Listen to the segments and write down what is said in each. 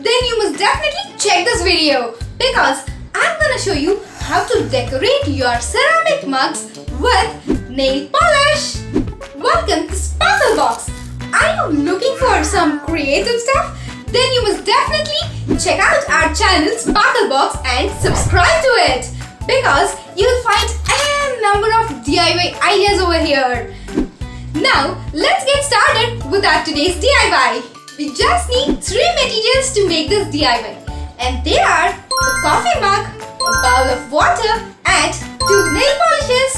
then you must definitely check this video because I'm gonna show you how to decorate your ceramic mugs with nail polish. Welcome to Sparklebox. Are you looking for some creative stuff? Then you must definitely check out our channel Sparklebox and subscribe to it because you'll find a number of DIY ideas over here. Now let's get started with our today's DIY. We just need 3 materials to make this DIY, and they are a coffee mug, a bowl of water and 2 nail polishes.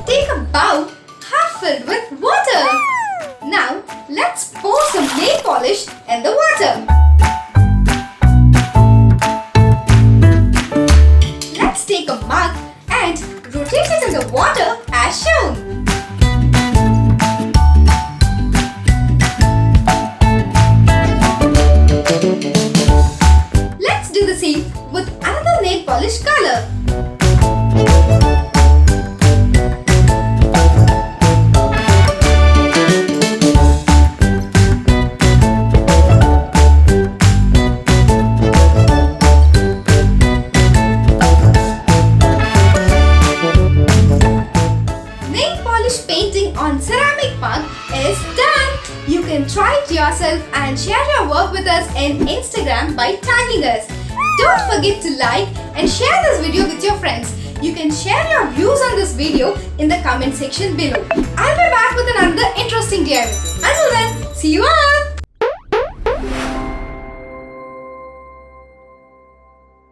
Take a bowl half filled with water. Now let's pour some nail polish in the water. Let's take a mug and rotate it in the water as shown. Let's do the same with another nail polish color. Painting on ceramic mug is done. You can try it yourself and share your work with us in Instagram by tagging us. Don't forget to like and share this video with your friends. You can share your views on this video in the comment section below. I'll be back with another interesting DIY. Until then, see you all.